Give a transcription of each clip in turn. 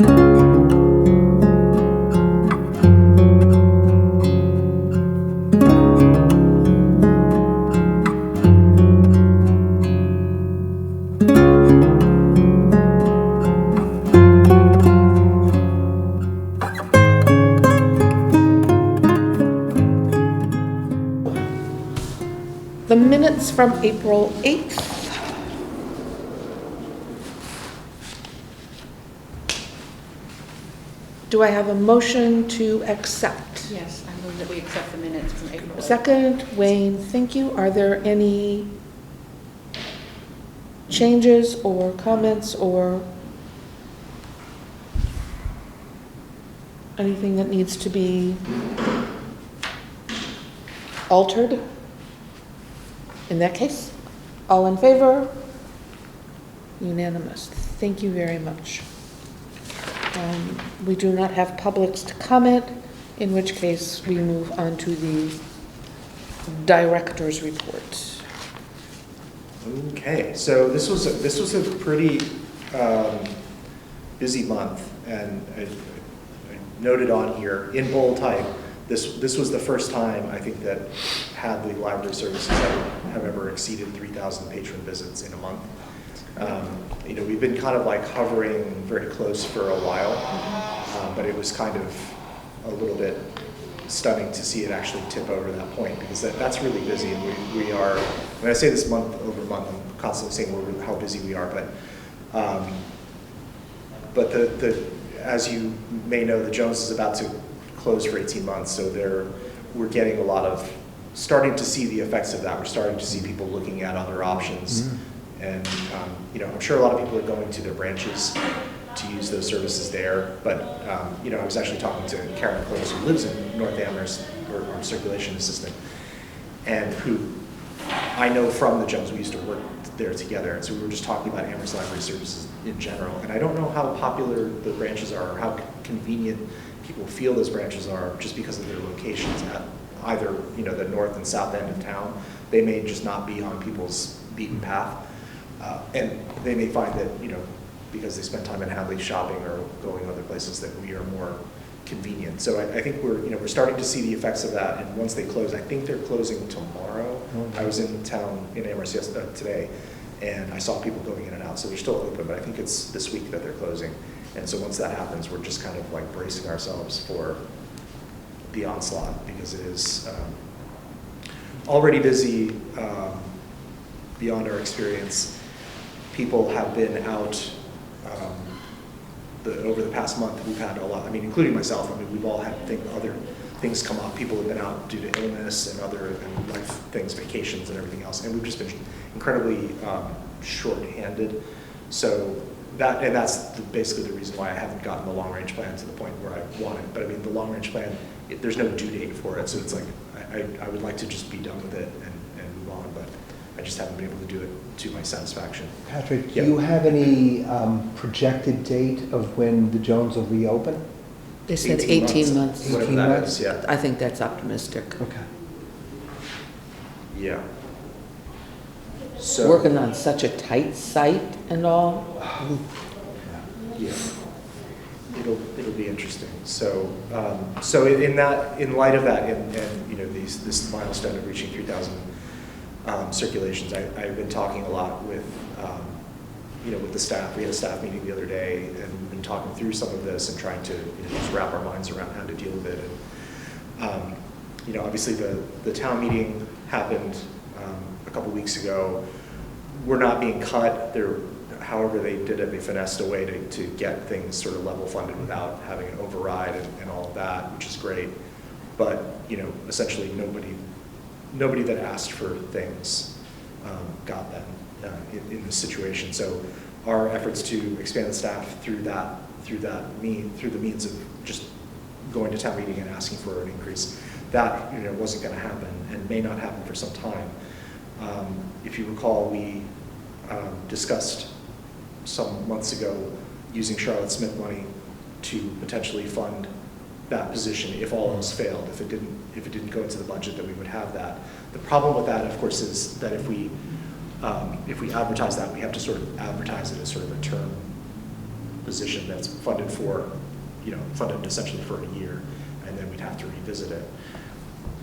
The minutes from April 8th. Do I have a motion to accept? Yes, I move that we accept the minutes from April 8th. Second, Wayne, thank you. Are there any changes or comments or anything that needs to be altered? In that case, all in favor? Unanimous. Thank you very much. We do not have publics to comment, in which case we move on to the director's report. Okay, so this was a pretty busy month, and I noted on here in bold type. This was the first time I think that Hadley Library Services have ever exceeded 3,000 patron visits in a month. You know, we've been kind of like hovering very close for a while, but it was kind of a little bit stunning to see it actually tip over that point, because that's really busy. And we are, when I say this month over month, I'm constantly saying how busy we are, but as you may know, the Jones is about to close for 18 months, so we're getting a lot of, starting to see the effects of that. We're starting to see people looking at other options. And you know, I'm sure a lot of people are going to their branches to use those services there. But you know, I was actually talking to Karen Close, who lives in North Amherst, our circulation assistant, and who I know from the Jones. We used to work there together, and so we were just talking about Amherst Library Services in general. And I don't know how popular the branches are, or how convenient people feel those branches are, just because of their locations at either, you know, the north and south end of town. They may just not be on people's beaten path. And they may find that, you know, because they spend time in Hadley shopping or going other places, that we are more convenient. So I think we're starting to see the effects of that. And once they close, I think they're closing tomorrow. I was in town in Amherst today, and I saw people going in and out. So they're still open, but I think it's this week that they're closing. And so once that happens, we're just kind of like bracing ourselves for the onslaught, because it is already busy beyond our experience. People have been out over the past month. We've had a lot, I mean, including myself. I mean, we've all had other things come up. People have been out due to illness and other life things, vacations and everything else. And we've just been incredibly short-handed. So that's basically the reason why I haven't gotten the long-range plan to the point where I want it. But I mean, the long-range plan, there's no due date for it. So it's like, I would like to just be done with it and move on, but I just haven't been able to do it to my satisfaction. Patrick, do you have any projected date of when the Jones will reopen? They said 18 months. Whatever 18 that months? is, yeah. I think that's optimistic. Okay. Yeah. So, Working on such a tight site and all. yeah, it'll be interesting. So, so in light of that, and you know, this milestone of reaching 3,000 circulations, I've been talking a lot with you know, with the staff. We had a staff meeting the other day and been talking through some of this and trying to, you know, just wrap our minds around how to deal with it. And you know, obviously the town meeting happened a couple weeks ago. We're not being cut. However they did it, they finessed a way to get things sort of level funded without having an override and all of that, which is great. But you know, essentially nobody that asked for things got them in this situation. So our efforts to expand the staff through the means of just going to town meeting and asking for an increase, that, you know, wasn't going to happen and may not happen for some time. If you recall, we discussed some months ago using Charlotte Smith money to potentially fund that position if all else failed. If it didn't go into the budget, that we would have that. The problem with that, of course, is that if we advertise that, we have to sort of advertise it as sort of a term position that's funded funded essentially for a year, and then we'd have to revisit it.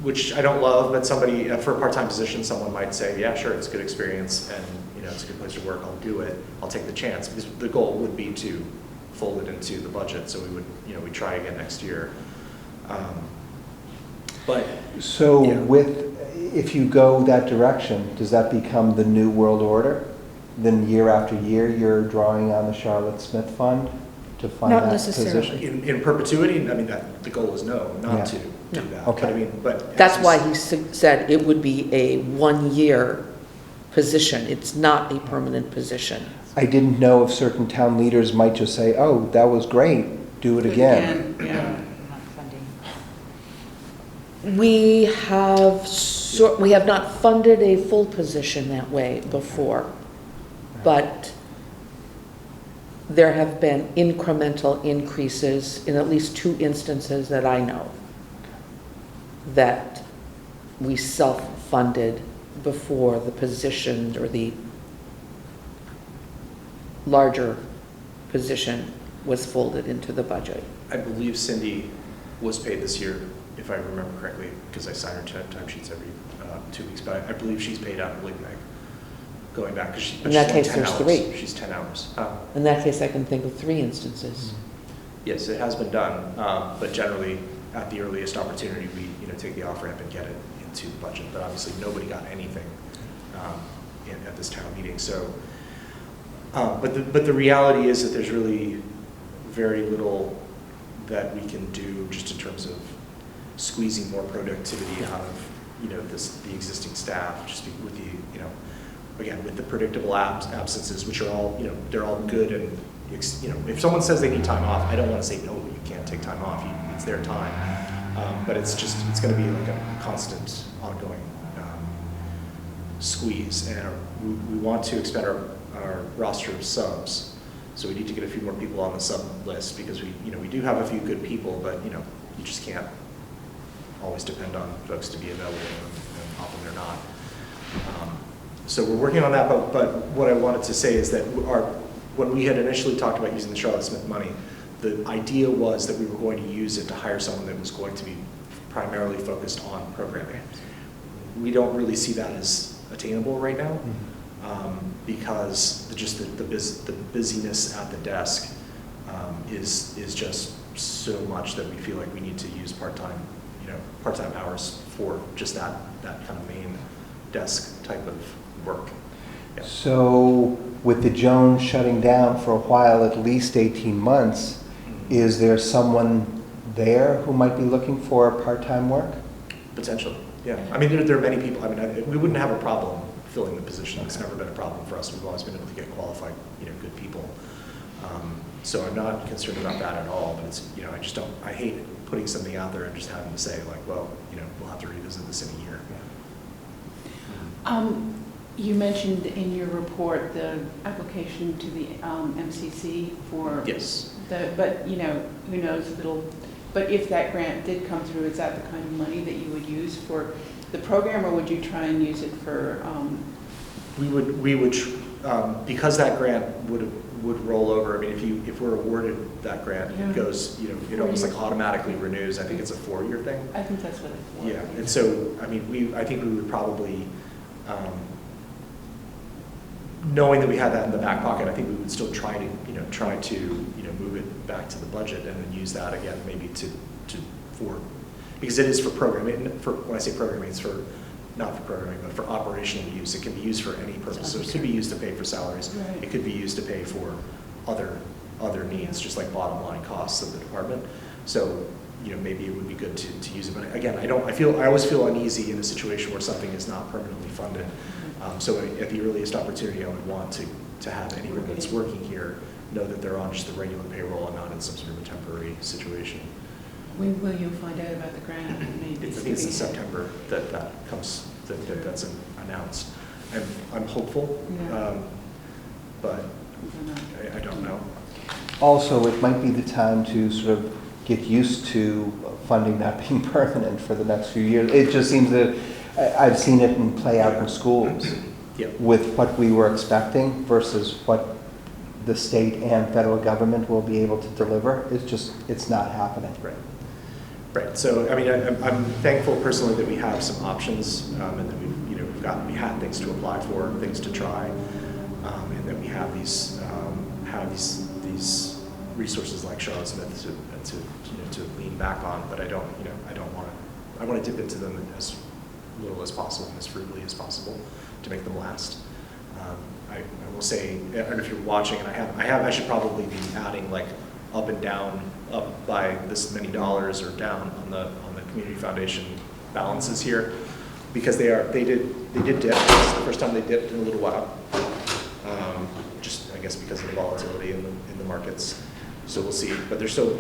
Which I don't love, but somebody, for a part-time position, someone might say, yeah, sure, it's a good experience, and it's a good place to work, I'll do it, I'll take the chance, because the goal would be to fold it into the budget, so we would, we'd try again next year. But So yeah. if you go that direction, does that become the new world order? Then year after year, you're drawing on the Charlotte Smith Fund to fund Not that necessarily. position? In perpetuity, I mean, the goal is no, Yeah. not to do No. that. Okay. But I mean, but. That's why he said it would be a one-year position. It's not a permanent position. I didn't know if certain town leaders might just say, oh, that was great, do it again. Yeah. We have not funded a full position that way before, but there have been incremental increases in at least 2 instances that I know that we self-funded before the position or the larger position was folded into the budget. I believe Cindy was paid this year, if I remember correctly, because I sign her timesheets every 2 weeks, but I believe she's paid out of Lake Meg, going back, because she's In that like case, 10 there's hours. 3. She's 10 hours. In that case, I can think of 3 instances. Yes, it has been done, but generally, at the earliest opportunity, we take the off ramp and get it into the budget, but obviously, nobody got anything at this town meeting, so. But the reality is that there's really very little that we can do just in terms of squeezing more productivity out of the existing staff, just with the again with the predictable absences, which are all they're all good, and if someone says they need time off, I don't want to say no, you can't take time off, it's their time, but it's going to be like a constant ongoing squeeze, and we want to expand our roster of subs. So we need to get a few more people on the sub list, because we do have a few good people, but you just can't always depend on folks to be available, and often they're not. So we're working on that, but what I wanted to say is that when we had initially talked about using the Charlotte Smith money, the idea was that we were going to use it to hire someone that was going to be primarily focused on programming. We don't really see that as attainable right now. Because the busyness at the desk is just so much that we feel like we need to use part-time hours for just that kind of main desk type of work. Yeah. So with the Jones shutting down for a while, at least 18 months, is there someone there who might be looking for part-time work? Potentially, yeah. I mean, there are many people. I mean, we wouldn't have a problem filling the position. It's never been a problem for us. We've always been able to get qualified, good people. So I'm not concerned about that at all. But it's, I just don't. I hate putting something out there and just having to say like, well, we'll have to revisit this in a year. You mentioned in your report the application to the MCC for. Yes. But who knows, but if that grant did come through, is that the kind of money that you would use for the program, or would you try and use it for? We would because that grant would roll over. I mean, if we're awarded that grant, Yeah. it goes, it almost like automatically renews. I think it's a 4-year thing. I think that's what it's for. Yeah, and so I mean, I think we would probably, knowing that we had that in the back pocket, I think we would still try to move it back to the budget and then use that again, maybe because it is for programming. For when I say programming, it's for not for programming, but for operational use. It can be used for any purpose. So it could be used to pay for salaries. Right. It could be used to pay for other needs, just like bottom line costs of the department. So maybe it would be good to use it. But again, I always feel uneasy in a situation where something is not permanently funded. So at the earliest opportunity, I would want to have anyone that's working here know that they're on just the regular payroll and not in some sort of a temporary situation. When will you find out about the grant? Maybe I think it's in September that's announced. I'm hopeful, Yeah. but I don't know. Also, it might be the time to sort of get used to funding not being permanent for the next few years. It just seems that I've seen it play out in schools Yep. with what we were expecting versus what the state and federal government will be able to deliver. It's not happening. Right. Right. So, I mean, I'm thankful personally that we have some options, and that we had things to apply for, things to try, and that we have these resources like Charlotte Smith to lean back on. But I want to dip into them as little as possible and as frugally as possible to make them last. I will say, I don't know if you're watching, and I should probably be adding like up and down, up by this many dollars or down on the community foundation balances here, because they did dip. This is the first time they dipped in a little while. Just I guess because of the volatility in the markets. So we'll see, but they're still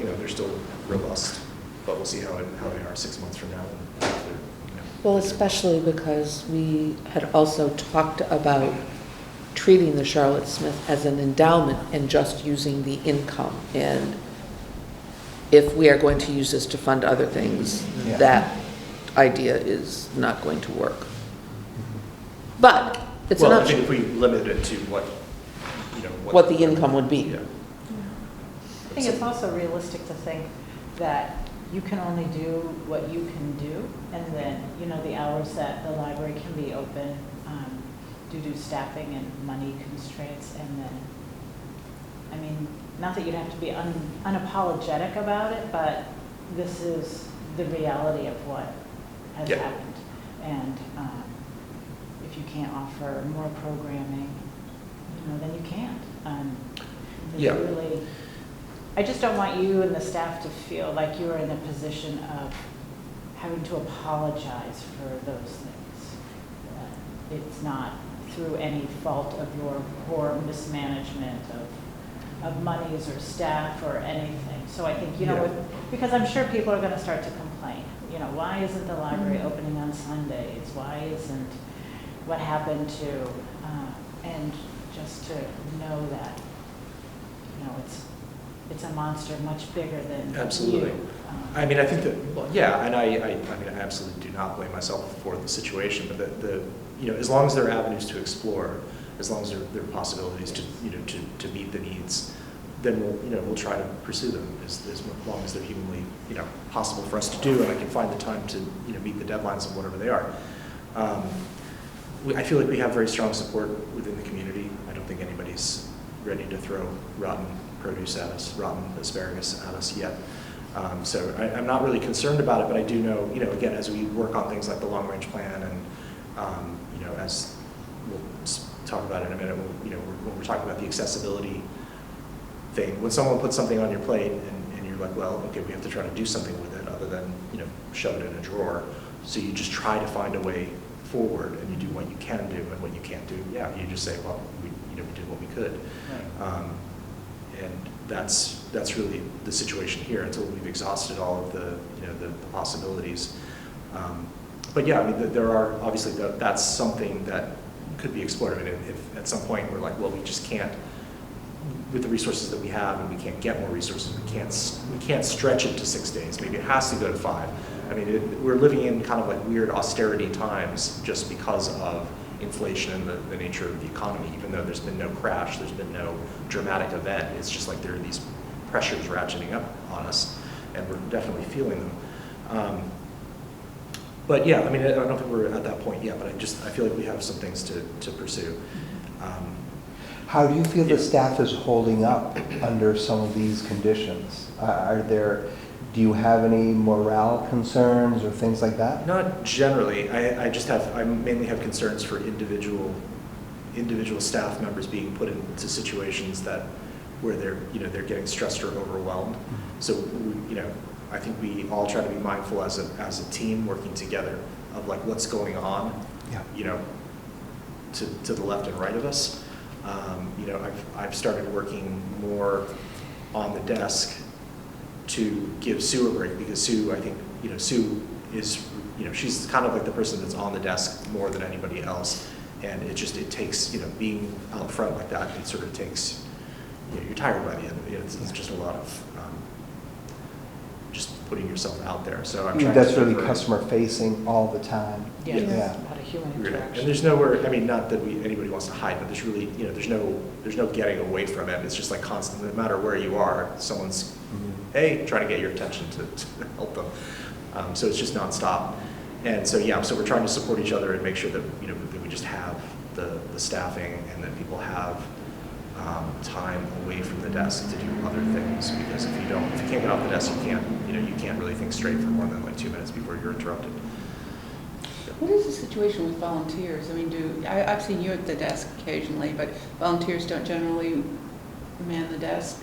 robust. But we'll see how they are 6 months from now. Well, especially because we had also talked about treating the Charlotte Smith as an endowment and just using the income. And if we are going to use this to fund other things, Yeah. that idea is not going to work. But it's an Well, I option, think if we limit it to what what the income would be. Yeah. I think it's also realistic to think that you can only do what you can do, and then, the hours that the library can be open due to staffing and money constraints, and then, I mean, not that you'd have to be unapologetic about it, but this is the reality of what has Yeah. happened. And if you can't offer more programming, then you can't. It's Yeah. really, I just don't want you and the staff to feel like you are in a position of having to apologize for those things. It's not through any fault of your poor mismanagement of monies or staff or anything. So I think, Yeah. because I'm sure people are going to start to complain. Why isn't the library opening on Sundays? Why isn't, what happened to, and just to know that, it's a monster much bigger than Absolutely. you. I mean, I think that, well, yeah, and I mean, I absolutely do not blame myself for the situation, but as long as there are avenues to explore, as long as there are possibilities to meet the needs, then we'll try to pursue them as long as they're humanly, possible for us to do, and I can find the time to, meet the deadlines of whatever they are. I feel like we have very strong support within the community. I don't think anybody's ready to throw rotten produce at us, rotten asparagus at us yet. So I'm not really concerned about it, but I do know, again, as we work on things like the long-range plan and, as we'll talk about it in a minute, when we're talking about the accessibility thing, when someone puts something on your plate and you're like, well, okay, we have to try to do something with it other than, shove it in a drawer. So you just try to find a way forward, and you do what you can do, and what you can't do, yeah, you just say, well, we did what we could. Right. And that's really the situation here until we've exhausted all of the possibilities. But yeah, I mean, there are obviously that's something that could be explored. I mean, if at some point we're like, well, we just can't, with the resources that we have, and we can't get more resources, we can't stretch it to 6 days. Maybe it has to go to 5. I mean, we're living in kind of like weird austerity times just because of inflation and the nature of the economy. Even though there's been no crash, there's been no dramatic event, it's just like there are these pressures ratcheting up on us, and we're definitely feeling them. But yeah, I mean, I don't think we're at that point yet, but I feel like we have some things to pursue. How do you feel the staff is holding up under some of these conditions? Do you have any morale concerns or things like that? Not generally. I mainly have concerns for individual staff members being put into situations where they're getting stressed or overwhelmed. So I think we all try to be mindful as a team working together of like what's going on, Yeah. to the left and right of us. I've started working more on the desk to give Sue a break, because Sue, I think, Sue is, she's kind of like the person that's on the desk more than anybody else. And it takes, being out front like that, it sort of takes, you're tired by the end of it. It's just a lot of just putting yourself out there. So I'm trying That's to really convert- customer facing all the time. Yeah, Yeah. it's a lot of human And interaction. there's nowhere, I mean, not that anybody wants to hide, but there's really, there's no getting away from it. It's just like constant, no matter where you are, someone's, hey, trying to get your attention to help them. So it's just nonstop. And so, yeah, so we're trying to support each other and make sure that, that we just have the staffing and that people have time away from the desk to do other things. Because if you can't get off the desk, you can't really think straight for more than like 2 minutes before you're interrupted. What is the situation with volunteers? I mean, I've seen you at the desk occasionally, but volunteers don't generally man the desk?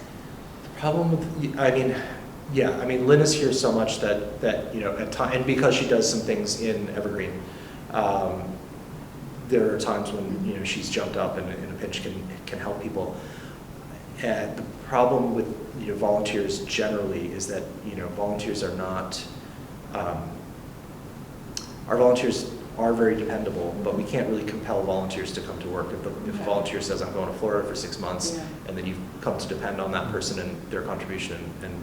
Problem with, Lynn is here so much that at time, and because she does some things in Evergreen, there are times when she's jumped up and in a pinch can help people. And the problem with volunteers generally is that volunteers are not. Our volunteers are very dependable, but we can't really compel volunteers to come to work. If a volunteer says, I'm going to Florida for 6 months, Yeah. and then you've come to depend on that person and their contribution and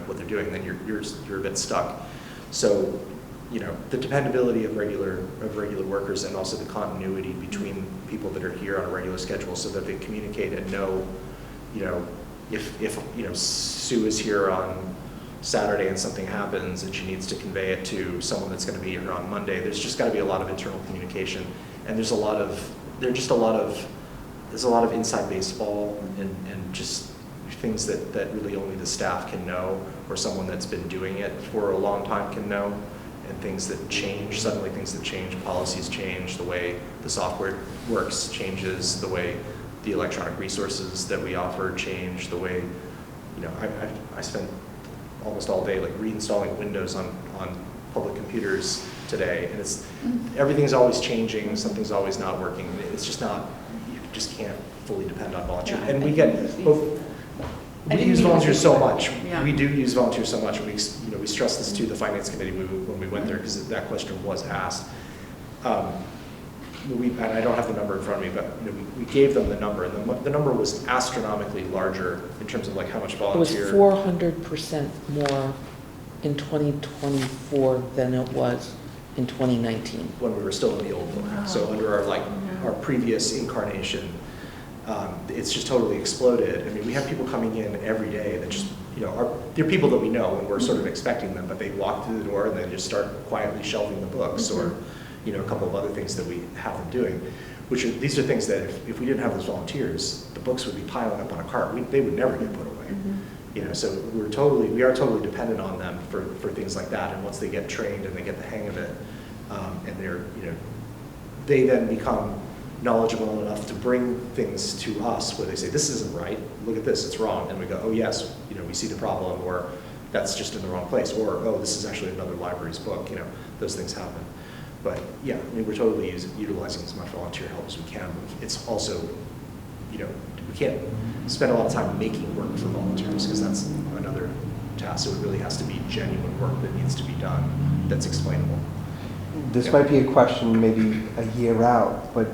what they're doing, then you're a bit stuck. So, the dependability of regular workers and also the continuity between people that are here on a regular schedule so that they communicate and know, if Sue is here on Saturday and something happens and she needs to convey it to someone that's going to be here on Monday, there's just got to be a lot of internal communication, and there's a lot of inside baseball and just things that really only the staff can know, or someone that's been doing it for a long time can know, and things that change, suddenly things that change, policies change, the way the software works changes, the way the electronic resources that we offer change, the way, I spent almost all day like reinstalling Windows on public computers today, and everything's always changing, something's always not working. It's just not, you just can't fully depend on volunteers. Yeah, And I we didn't use mean to volunteers say so that. much. Yeah. We do use volunteers so much. We stressed this to the finance committee when we went there, because that question was asked. And I don't have the number in front of me, but we gave them the number, and the number was astronomically larger in terms of like how much It was volunteer. 400% more in 2024 than it was in 2019. When we were still in the old book. So under our previous incarnation, it's just totally exploded. I mean, we have people coming in every day that just, they're people that we know and we're sort of expecting them, but they walk through the door and they just start quietly shelving the books or, a couple of other things that we have them doing, these are things that if we didn't have those volunteers, the books would be piling up on a cart. They would never get put away. So we are totally dependent on them for things like that. And once they get trained and they get the hang of it, and they then become knowledgeable enough to bring things to us where they say, this isn't right, look at this, it's wrong. And we go, oh yes, we see the problem, or that's just in the wrong place, or oh, this is actually another library's book, those things happen. But yeah, we're totally utilizing as much volunteer help as we can. It's also, we can't spend a lot of time making work for volunteers, because that's another task. So it really has to be genuine work that needs to be done that's explainable. This might be a question maybe a year out, but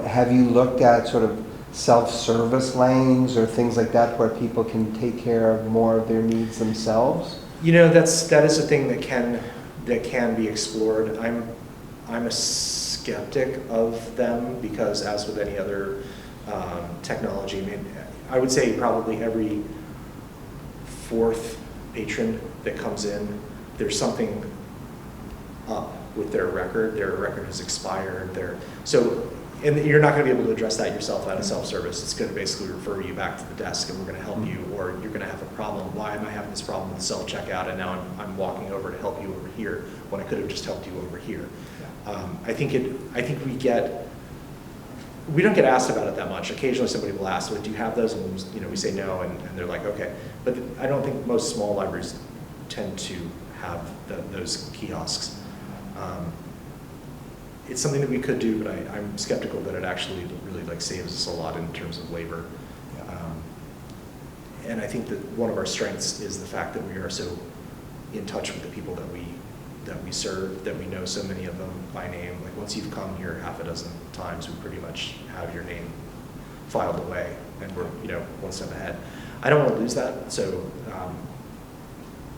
have you looked at sort of self-service lanes or things like that where people can take care of more of their needs themselves? That is a thing that can be explored. I'm a skeptic of them because, as with any other technology, I would say probably every fourth patron that comes in, there's something up with their record. Their record has expired. And you're not going to be able to address that yourself out of self-service. It's going to basically refer you back to the desk, and we're going to help you, or you're going to have a problem. Why am I having this problem with self-checkout, and now I'm walking over to help you over here when I could have just helped you over here? I think we don't get asked about it that much. Occasionally somebody will ask, well, do you have those? And we say no, and they're like, okay. But I don't think most small libraries tend to have those kiosks. It's something that we could do, but I'm skeptical that it actually really saves us a lot in terms of labor. And I think that one of our strengths is the fact that we are so in touch with the people that we serve, that we know so many of them by name. Like once you've come here half a dozen times, we pretty much have your name filed away, and we're one step ahead. I don't want to lose that, so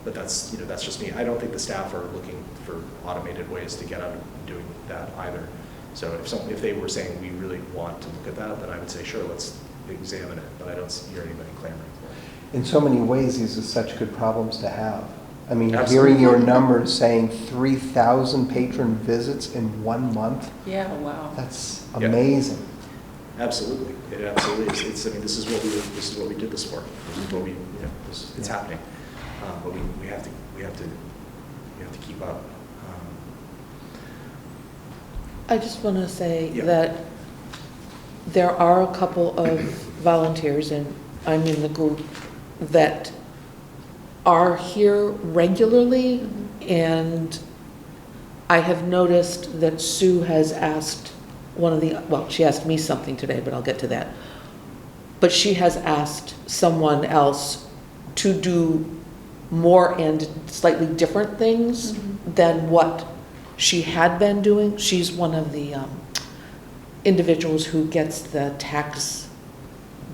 But that's, that's just me. I don't think the staff are looking for automated ways to get out of doing that either. So if they were saying we really want to look at that, then I would say, sure, let's examine it, but I don't hear anybody clamoring for it. In so many ways, these are such good problems to have. I mean, Absolutely. hearing your numbers saying 3,000 patron visits in 1 month, Yeah, wow. that's Yeah. amazing. Absolutely, it absolutely is. I mean, this is what we did this for. This is what it's happening. But we have to keep up. I just want to say Yeah. that there are a couple of volunteers, and I'm in the group, that are here regularly, and I have noticed that Sue has asked she asked me something today, but I'll get to that. But she has asked someone else to do more and slightly different things than what she had been doing. She's one of the individuals who gets the tax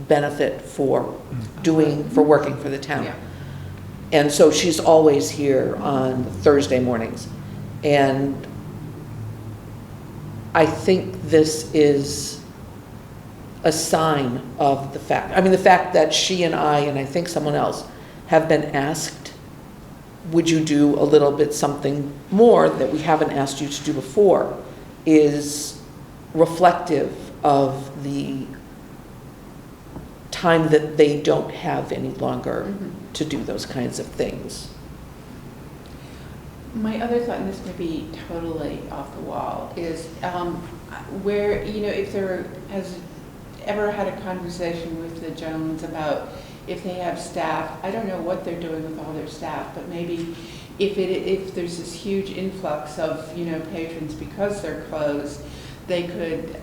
benefit for working for the town. Yeah. And so she's always here on Thursday mornings. And I think this is a sign of the fact that she and I think someone else have been asked, would you do a little bit something more that we haven't asked you to do before, is reflective of the time that they don't have any longer to do those kinds of things. My other thought, and this may be totally off the wall, is where, if there has ever had a conversation with the Jones about if they have staff, I don't know what they're doing with all their staff, but maybe if there's this huge influx of, patrons because they're closed, they could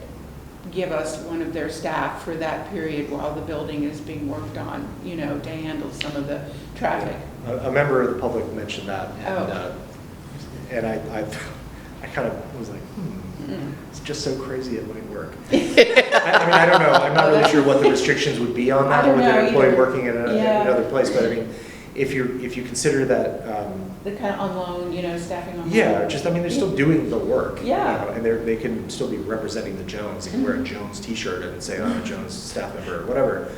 give us one of their staff for that period while the building is being worked on, to handle some of the traffic. A member of the public mentioned that, Oh. and I kind of was like, it's just so crazy it might work. I mean, I don't know. I'm not really sure what the restrictions would be on that I don't with an know employee either. working in Yeah. another place. But I mean, if you consider that, The kind of on loan, staffing on loan. yeah, they're still doing the work. Yeah. And they can still be representing the Jones. They can wear a Jones T-shirt and say, I'm a Jones staff member or whatever.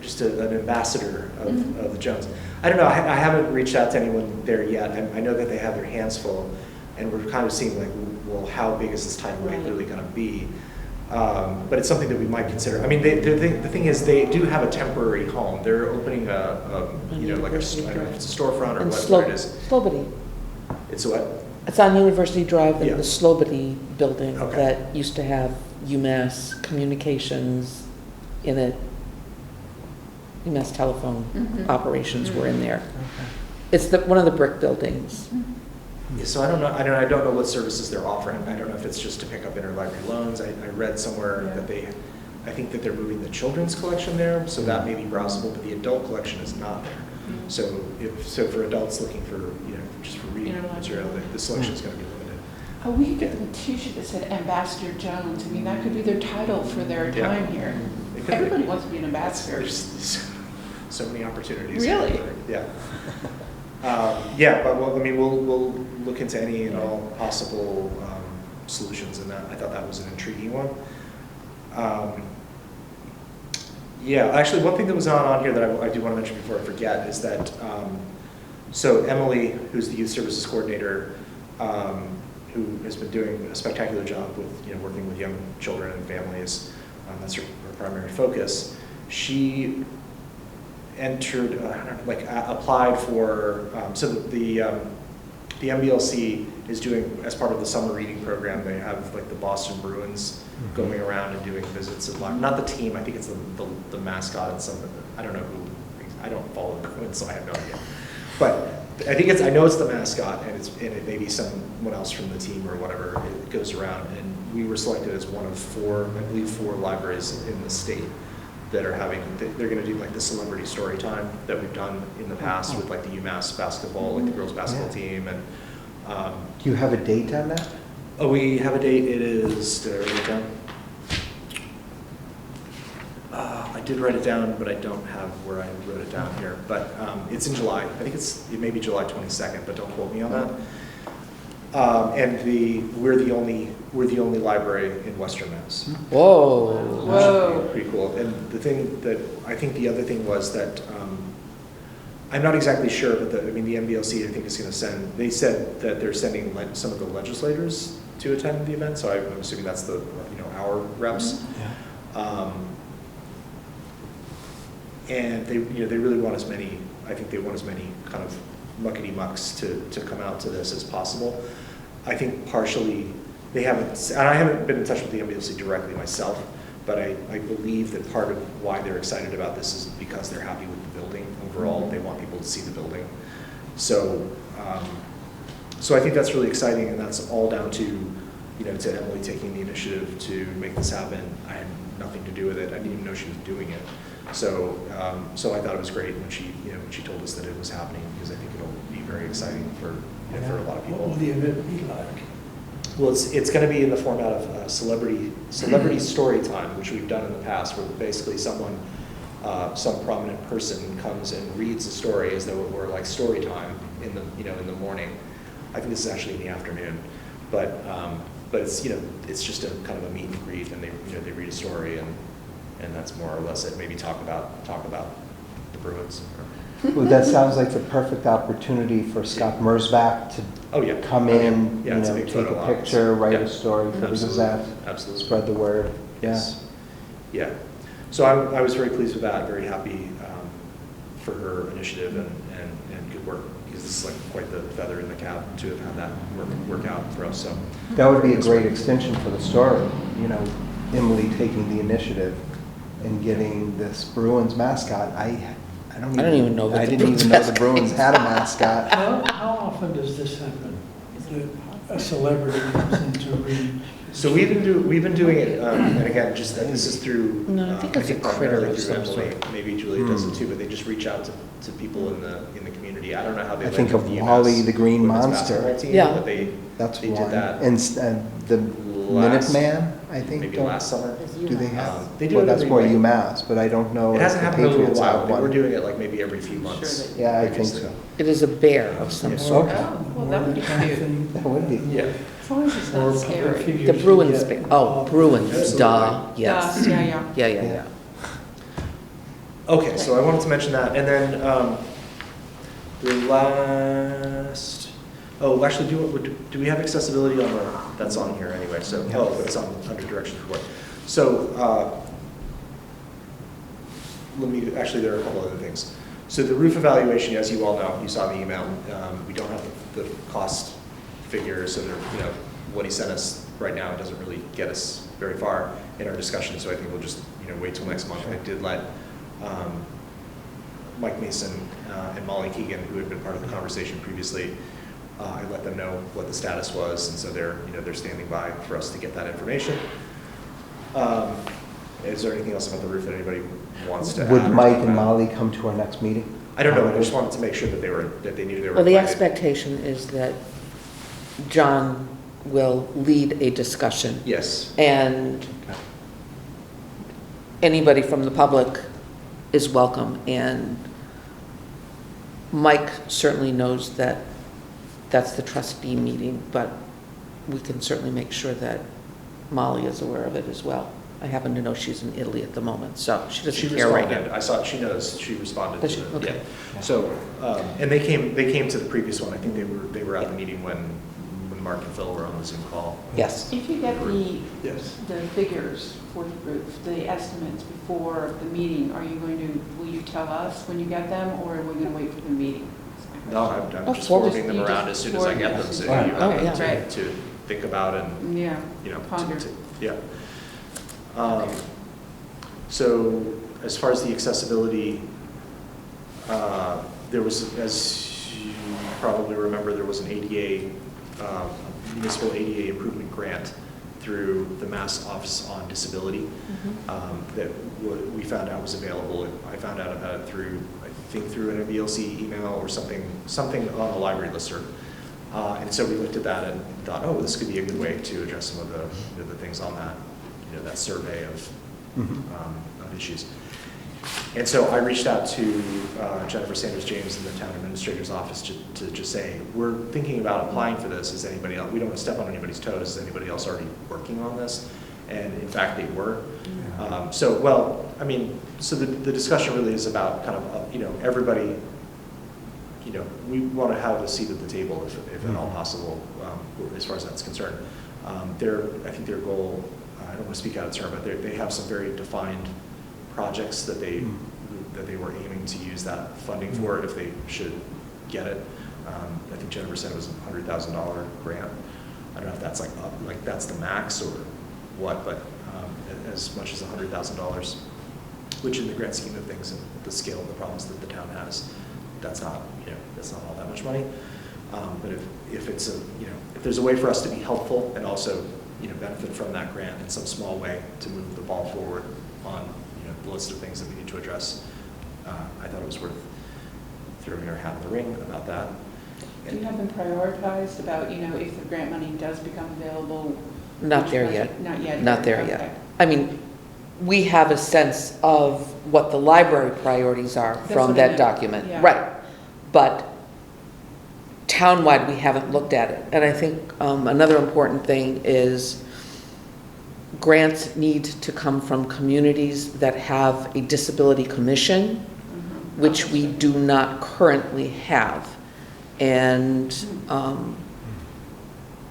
Just an ambassador of the Jones. I don't know. I haven't reached out to anyone there yet. I know that they have their hands full, and we're kind of seeing like, well, how big is this time really going to be? But it's something that we might consider. I mean, the thing is, they do have a temporary home. They're opening I don't know if it's a storefront or And what it is. Slobody. It's what? It's on University Drive in Yeah. the Slobody building Okay. that used to have UMass Communications in it. UMass telephone operations were in there. It's one of the brick buildings. Yeah, so I don't know what services they're offering. I don't know if it's just to pick up interlibrary loans. I read somewhere that I think that they're moving the children's collection there, so that may be browsable, but the adult collection is not there. So for adults looking for, just for reading material, the selection is going to be limited. Oh, we could get them a T-shirt that said Ambassador Jones. I mean, that could be their title for their Yeah. time here. It could be. Everybody wants to be an ambassador. There's so many opportunities. Really? Yeah. But we'll look into any and all possible solutions in that. I thought that was an intriguing one. Actually, one thing that was on here that I do want to mention before I forget is that, so Emily, who's the youth services coordinator, who has been doing a spectacular job with, working with young children and families, that's her primary focus. She entered, applied for, so the MBLC is doing, as part of the summer reading program, they have like the Boston Bruins going around and doing visits at not the team, I think it's the mascot and something, I don't know who, I don't follow the Bruins, so I have no idea. But I know it's the mascot, and it may be someone else from the team or whatever, it goes around, and we were selected as one of four libraries in the state that are they're going to do like the celebrity story time that we've done in the past with like the UMass basketball, like the girls basketball team. And Do you have a date on that? oh, we have a date. It is, did I write it down? I did write it down, but I don't have where I wrote it down here. But it's in July. I think it may be July 22nd, but don't quote me on that. And we're the only library in Western Mass. Whoa. Whoa. Pretty cool. And the thing that, I think the other thing was that, I'm not exactly sure, but the MBLC, I think, is going to they said that they're sending some of the legislators to attend the event, so I'm assuming that's our reps. And they really want as many, I think they want as many kind of muckety-mucks to come out to this as possible. I think partially, and I haven't been in touch with the MBLC directly myself, but I believe that part of why they're excited about this is because they're happy with the building overall. They want people to see the building. So I think that's really exciting, and that's all down to Emily taking the initiative to make this happen. I had nothing to do with it. I didn't even know she was doing it. So I thought it was great when she told us that it was happening, because I think it'll be very exciting for a lot of people. What will the event be like? Well, it's going to be in the format of celebrity story time, which we've done in the past, where basically some prominent person comes and reads a story as though it were like story time in the morning. I think this is actually in the afternoon, but it's it's just a kind of a meet and greet, and they read a story, and that's more or less it. Maybe talk about the Bruins. Well, that sounds like the perfect opportunity for Scott Merzbach to come in, it's a big take photo a op. picture, write Yeah. a story for the Absolutely. Gazette, Absolutely. spread the word. Yes. Yeah. So I was very pleased with that, very happy for her initiative and good work, because this is like quite the feather in the cap to have had that work out for us. So That would be a great extension for the story, Emily taking the initiative and getting this Bruins mascot. I don't even know that I the didn't Bruins even know the mascot Bruins had a mascot. How often does this happen? That a celebrity comes in to read? So we've been doing it, and again, just that this is through. No, I think it's a critter primarily of through some Emily. sort. Maybe Julie does it too, but they just reach out to people in the community. I don't know how they. I think landed of the Wally UMass the Green women's Monster. basketball team, Yeah. but they That's did one. that And the last- Minuteman, I think. maybe don't- last summer. Do they have? They do Well, it that's every more week. UMass, but I don't know It if hasn't the happened in a little Patriots while. have But we're one. doing it like maybe every few months. Sure Yeah, I think previously. so. It is a bear of some Yeah. sort. Oh, well, that would be Kind of cute. thing. That would be. Yeah. As long as it's Or not public scary. figures The to Bruins, get Bruins, Absolutely. duh, yes. Yeah. Yeah. Okay, so I wanted to mention that, and then the last. Oh, actually, do we have accessibility on that's on here anyway? So but it's on under directions report. So there are a couple other things. So the roof evaluation, as you all know, you saw the email. We don't have the cost figures, so what he sent us right now doesn't really get us very far in our discussion. So I think we'll just wait till next month. I did let Mike Mason and Molly Keegan, who had been part of the conversation previously, I let them know what the status was, and so they're standing by for us to get that information. Is there anything else about the roof that anybody wants to add? Would or Mike talk and about? Molly come to our next meeting? I don't know. I just wanted to make sure that they knew they were. Well, the invited. expectation is that John will lead a discussion. Yes. And anybody from the public is welcome, and Mike certainly knows that that's the trustee meeting, but we can certainly make sure that Molly is aware of it as well. I happen to know she's in Italy at the moment, so she She doesn't care right responded. now. I saw, she knows, she responded Does to she? it. Okay. Yeah. So, and they came to the previous one. I think they were at the meeting when Mark and Phil were on the Zoom call. Yes. If you get Yes. the figures for the roof, the estimates before the meeting, will you tell us when you get them, or are we going to wait for the meeting? No, I'm Oh, just forward. forwarding them You around as just soon as I get them, forward so them. you Oh, have yeah. time to think about and, Yeah, ponder. yeah. So as far as the accessibility, there was, as you probably remember, there was an ADA, municipal ADA improvement grant through the Mass Office on Disability that we found out was available. I found out about it through an MBLC email or something on the library listserv. And so we looked at that and thought, oh, this could be a good way to address some of the things on that, that survey of issues. And so I reached out to Jennifer Sanders James in the town administrator's office to just say, we're thinking about applying for this. Is anybody else, we don't want to step on anybody's toes. Is anybody else already working on this? And in fact, they were. So, well, I mean, so the discussion really is about kind of, everybody, we want to have a seat at the table if at all possible, as far as that's concerned. I think their goal, I don't want to speak out of turn, but they have some very defined projects that they were aiming to use that funding for if they should get it. I think Jennifer said it was a $100,000 grant. I don't know if that's like that's the max or what, but as much as $100,000, which in the grand scheme of things and the scale of the problems that the town has, that's not all that much money. But if it's if there's a way for us to be helpful and also benefit from that grant in some small way to move the ball forward on the list of things that we need to address, I thought it was worth throwing our hat in the ring about that. Do you have them prioritized about, if the grant money does become available? Not which there budget? yet. Not yet? Not there Okay. yet. I mean, we have a sense of what the library priorities are That's from what I that meant, document. yeah. Right. But townwide, we haven't looked at it. And I think another important thing is grants need to come from communities that have a disability commission, Mhm. which we do not currently have. And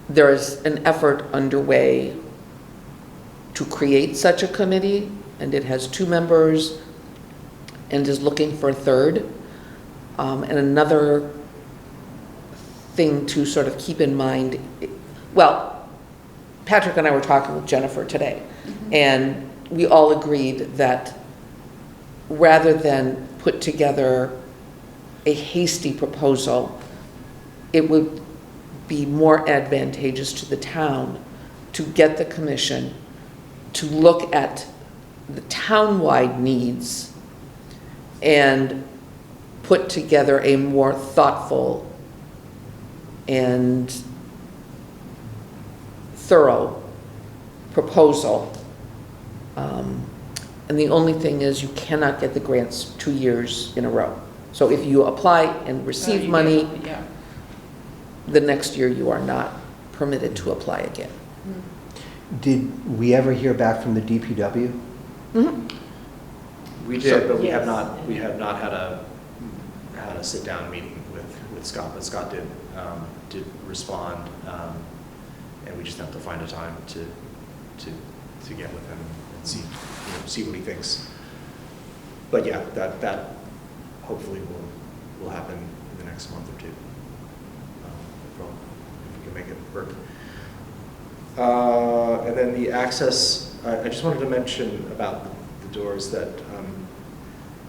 there is an effort underway to create such a committee, and it has 2 members and is looking for a third. And another thing to sort of keep in mind, well, Patrick and I were talking with Jennifer today, and we all agreed that rather than put together a hasty proposal, it would be more advantageous to the town to get the commission to look at the town-wide needs and put together a more thoughtful and thorough proposal. And the only thing is you cannot get the grants 2 years in a row. So if you apply and receive you money, get- Yeah. the next year you are not permitted to apply again. Did we ever hear back from the DPW? Mhm. We did, but we Yes. have not had a sit-down meeting with Scott, but Scott did respond, and we just have to find a time to get with him and see what he thinks. But yeah, that hopefully will happen in the next month or 2. If we can make it work. And then the access, I just wanted to mention about the doors that,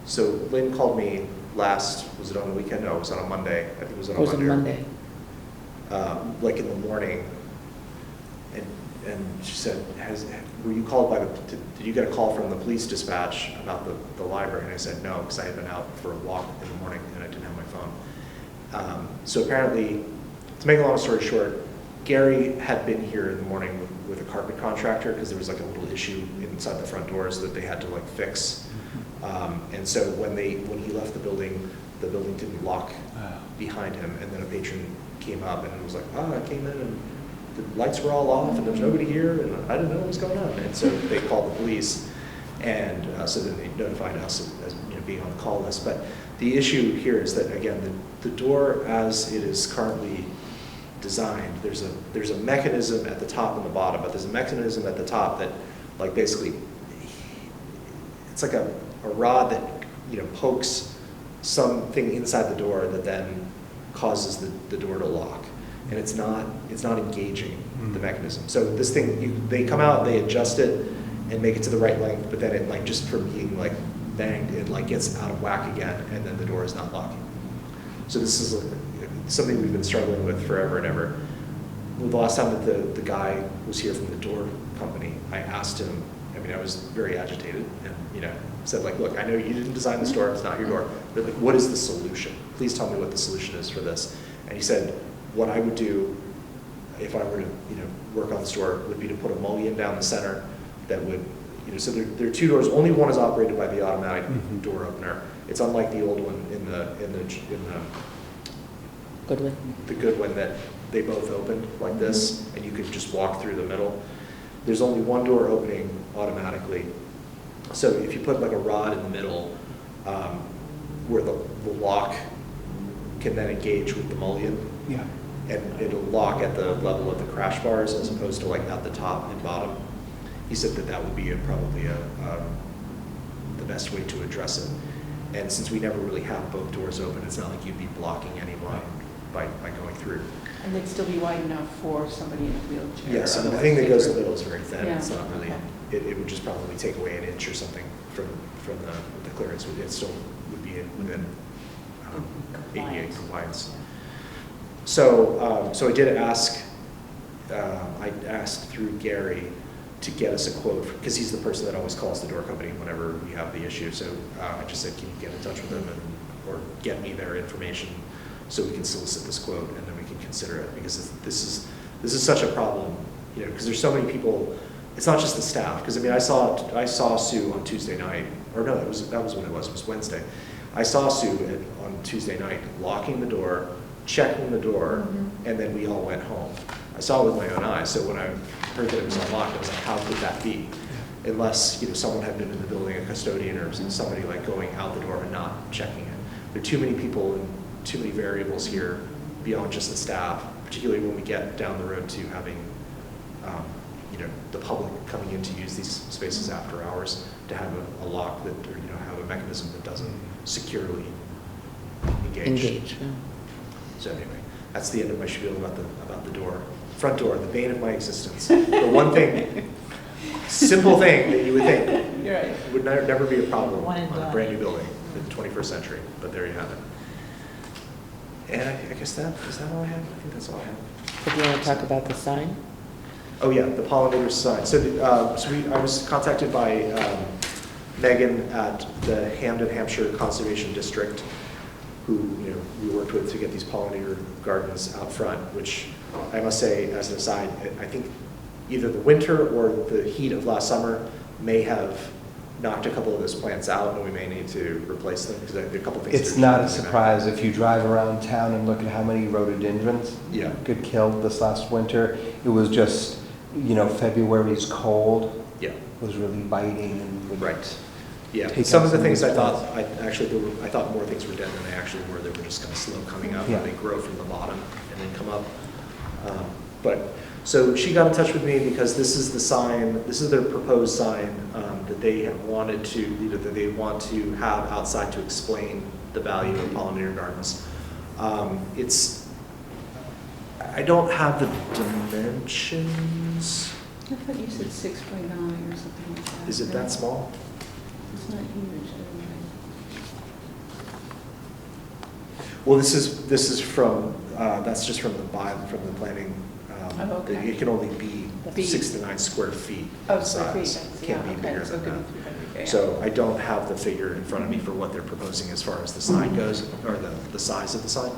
so Lynn called me was it on the weekend? No, it was on a Monday. I think it was on a It was Monday. on Monday. Like in the morning, and she said, were you called did you get a call from the police dispatch about the library? And I said, no, because I had been out for a walk in the morning and I didn't have my phone. So apparently, to make a long story short, Gary had been here in the morning with a carpet contractor because there was like a little issue inside the front doors that they had to like fix. And so when he left the building didn't lock behind him, and then a patron came up and was like, I came in and the lights were all off and there's nobody here and I didn't know what was going on. And so they called the police, and so then they notified us as being on the call list. But the issue here is that, again, the door as it is currently designed, there's a mechanism at the top and the bottom, but there's a mechanism at the top that like basically it's like a rod that pokes something inside the door that then causes the door to lock, and it's not engaging the mechanism. So this thing, they come out, they adjust it and make it to the right length, but then it like just from being like banged, it like gets out of whack again, and then the door is not locking. So this is something we've been struggling with forever and ever. Well, the last time that the guy was here from the door company, I asked him, I was very agitated and, said like, look, I know you didn't design this door, it's not your door, but like, what is the solution? Please tell me what the solution is for this. And he said, what I would do if I were to, work on this door would be to put a mullion down the center that would so there are two doors. Only one is operated by the automatic Mhm. door opener. It's unlike the old one in Goodwin? the good one that they both opened like this, and you could just walk through the middle. There's only one door opening automatically. So if you put like a rod in the middle, where the lock can then engage with the mullion, Yeah. and it'll lock at the level of the crash bars as opposed to like at the top and bottom. He said that would be probably the best way to address it. And since we never really have both doors open, it's not like you'd be blocking anyone by going through. And they'd still be wide enough for somebody in a wheelchair. Yes, and the otherwise thing that they goes in would- the middle is very thin. Yeah, It's not really, okay. it would just probably take away an inch or something from the clearance. It still would be within ADA compliance. So I did ask, I asked through Gary to get us a quote, because he's the person that always calls the door company whenever we have the issue. So I just said, can you get in touch with them or get me their information so we can solicit this quote, and then we can consider it, because this is such a problem, because there's so many people. It's not just the staff, because I mean, I saw Sue on Tuesday night, or no, that was when it was Wednesday. I saw Sue on Tuesday night locking the door, checking the door, and then we all went home. I saw it with my own eyes, so when I heard that it was unlocked, I was like, how could that be? Unless, someone had been in the building, a custodian or somebody like going out the door and not checking it. There are too many people and too many variables here beyond just the staff, particularly when we get down the road to having, the public coming in to use these spaces after hours, to have a lock that, or, have a mechanism that doesn't securely engage. Yeah. So anyway, that's the end of my spiel about the door, front door, the bane of my existence. The one thing, simple thing that you would think You're right. would never be a problem One and on a done. brand new building in the 21st century, but there you have it. And I guess is that all I have? I think that's all I have. So do you want to talk about the sign? Oh yeah, the pollinator sign. So, I was contacted by Megan at the Hamden, Hampshire Conservation District, who we worked with to get these pollinator gardens out front. Which I must say, as an aside, I think either the winter or the heat of last summer may have knocked a couple of those plants out, and we may need to replace them, because there are a couple things. It's not a surprise if you drive around town and look at how many rhododendrons Yeah. got killed this last winter. It was just, February's cold Yeah. was really biting and would Right. Yeah, take some out of the some things I these thought, plants. I thought more things were dead than they actually were. They were just kind of slow coming up, Yeah. and they grow from the bottom and then come up. So she got in touch with me because this is the sign, this is their proposed sign that they have wanted to, that they want to have outside to explain the value of pollinator gardens. I don't have the dimensions. I thought you said 6 by 9 or something like that. Is it that small? It's not huge. Well, this is from, that's just from the planning. Oh, okay. It can only be Feet. 6 to 9 square feet Oh, in square feet, size. that's, It can't yeah, be okay, bigger so than it could that. be 300, yeah. So I don't have the figure in front of me for what they're proposing as far as the sign goes, or the size of the sign.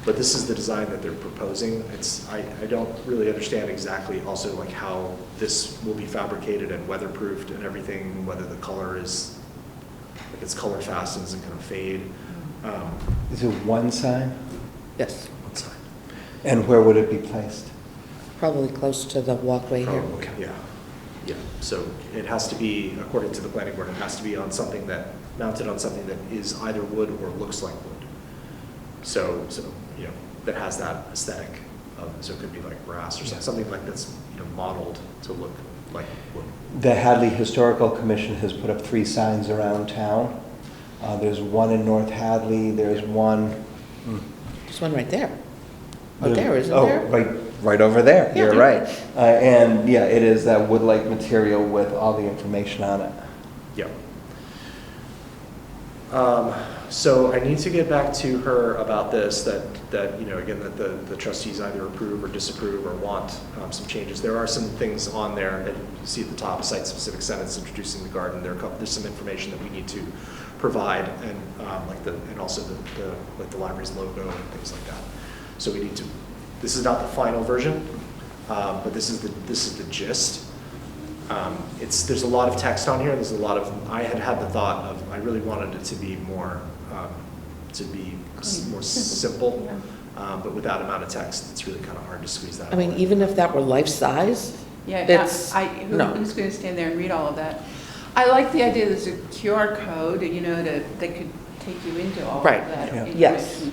But this is the design that they're proposing. I don't really understand exactly also like how this will be fabricated and weatherproofed and everything, whether the color is, like it's color fast and isn't going to fade. Is it one sign? Yes, One sign. And where would it be placed? probably close to the walkway here. Oh, okay. Yeah. So it has to be, according to the planning board, it has to be on something mounted on something that is either wood or looks like wood. So that has that aesthetic. So it could be like brass or something like that's modeled to look like wood. The Hadley Historical Commission has put up 3 signs around town. There's one in North Hadley, there's one. There's one right there. Oh, there, isn't Oh, there? right over there, Yeah, you're there. right. And yeah, it is that wood-like material with all the information on it. Yeah. So I need to get back to her about this, that again, that the trustees either approve or disapprove or want some changes. There are some things on there that you see at the top, a site-specific sentence introducing the garden. There's some information that we need to provide, and and also the library's logo and things like that. So we need to. This is not the final version, but this is the gist. there's a lot of text on here, there's a lot of, I had the thought of, I really wanted it to be more simple, but with that amount of text, it's really kind of hard to squeeze that I mean, all in. even if that were life-size, Yeah, It's- no. who's going to stand there and read all of that? I like the idea there's a QR code, you know, that could take you into all of Right, that yeah. information. Yes.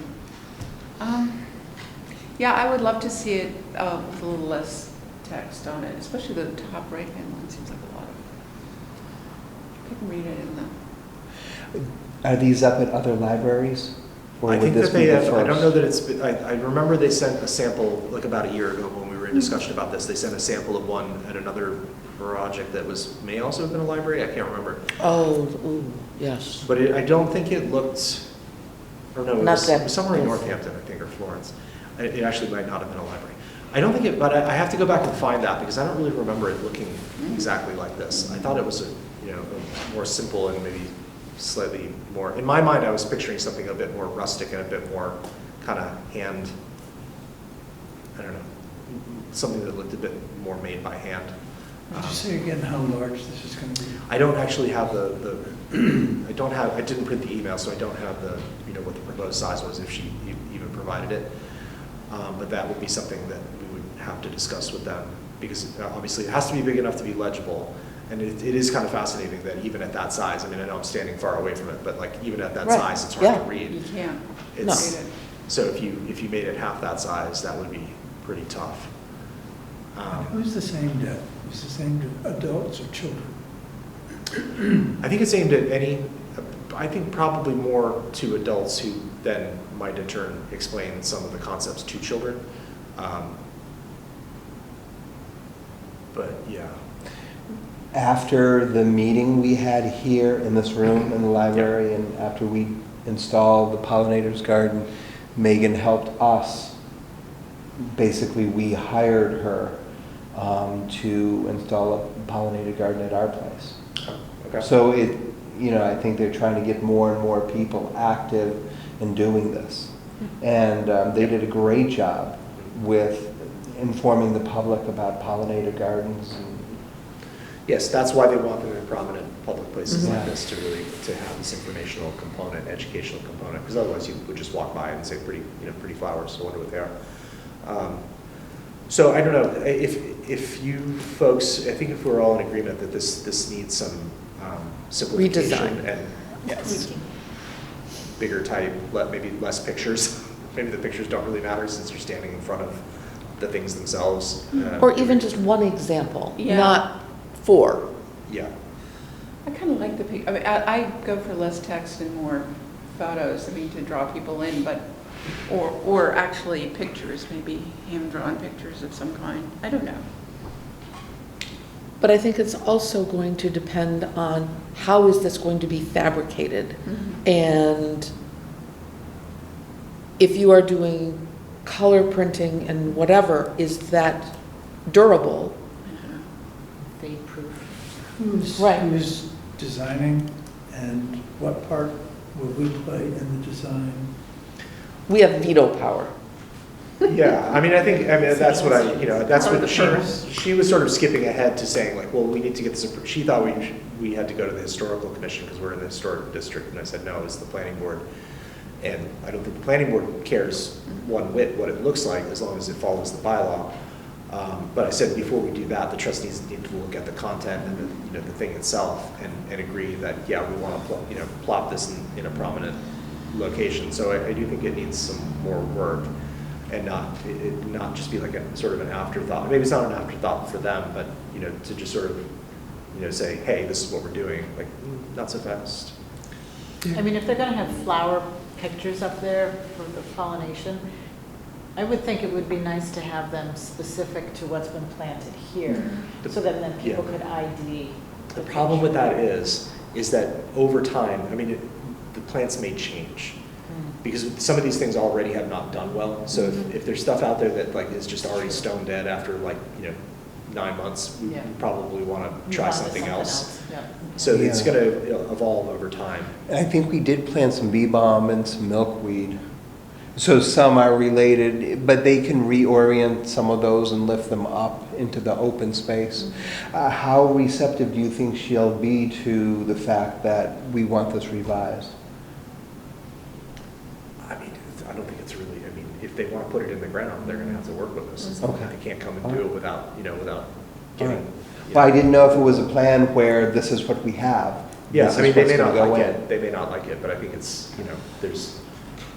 Yeah, I would love to see it with a little less text on it, especially the top right-hand one seems like a lot of, you can read it in the. Are these up at other libraries? Or I would think this that be they the have, I don't know first? that I remember they sent a sample, like about a year ago when we were in discussion about this, they sent a sample of one at another project that may also have been a library, I can't remember. oh, ooh, yes. But I don't think it looked, or no, it Not was that- somewhere in yes. Northampton, I think, or Florence. It actually might not have been a library. I don't think it, but I have to go back and find that because I don't really remember it looking exactly like this. I thought it was a more simple and maybe slightly more, in my mind, I was picturing something a bit more rustic and a bit more kind of hand, I don't know, something that looked a bit more made by hand. Would you say again how large this is going to be? I don't actually have I didn't print the email, so I don't have what the proposed size was if she even provided it. But that would be something that we would have to discuss with them because obviously it has to be big enough to be legible. And it is kind of fascinating that even at that size, I mean, I know I'm standing far away from it, but like even at that Right, size, it's hard yeah. to read. You can't It's, read it. so if you made it half that size, that would be pretty tough. Who's this aimed at? Is this aimed at adults or children? I think it's aimed at I think probably more to adults who then might in turn explain some of the concepts to children. But yeah. After the meeting we had here in this room in the library and after we installed the pollinators garden, Megan helped us. Basically, we hired her to install a pollinator garden at our place. Okay. So I think they're trying to get more and more people active in doing this. And they did a great job with informing the public about pollinator gardens. Yes, that's why they want them in prominent public places Mhm. like this to have this informational component, educational component, because otherwise you would just walk by and say pretty flowers, I wonder what they are. So I don't know, if you folks, I think if we're all in agreement that this needs some simplification Redesign. and bigger type, maybe less pictures. Maybe the pictures don't really matter since you're standing in front of the things themselves. Or even just one example, Yeah. not four. Yeah. I kind of like the, I mean, I go for less text and more photos, I mean, to draw people in, but, or actually pictures, maybe hand-drawn pictures of some kind. I don't know. But I think it's also going to depend on how is this going to be fabricated? And if you are doing color printing and whatever, is that durable? Fade proof. Right. Who's designing and what part will we play in the design? We have veto power. Yeah, I mean, that's what that's Part of what the purpose. she was sort of skipping ahead to saying like, well, we need to get this, she thought we had to go to the historical commission because we're in the historic district, and I said, no, it's the planning board. And I don't think the planning board cares one whit what it looks like as long as it follows the bylaw. But I said before we do that, the trustees need to look at the content and the thing itself and agree that, yeah, we want to plop this in a prominent location. So I do think it needs some more work and not just be like a sort of an afterthought. Maybe it's not an afterthought for them, but to just sort of say, hey, this is what we're doing. Like, not so fast. I mean, if they're going to have flower pictures up there for the pollination, I would think it would be nice to have them specific to what's been planted here, so that then people Yeah. could ID. The problem with that is that over time, I mean, the plants may change. Because some of these things already have not done well. So if there's stuff out there that like is just already stone dead after 9 months, we Yeah. probably want to try Move on to something else. Yeah. So it's Yeah. going to evolve over time. I think we did plant some bee balm and some milkweed. So some are related, but they can reorient some of those and lift them up into the open space. How receptive do you think she'll be to the fact that we want this revised? I mean, I don't think it's really, I mean, if they want to put it in the ground, they're going to have to work with us. It's not like Okay. they can't come and do it without, without getting. Alright. Well, I didn't know if it was a plan where this is what we have. Yeah, This I mean, is they what's may gonna not go like in. it, they may not like it, but I think it's, there's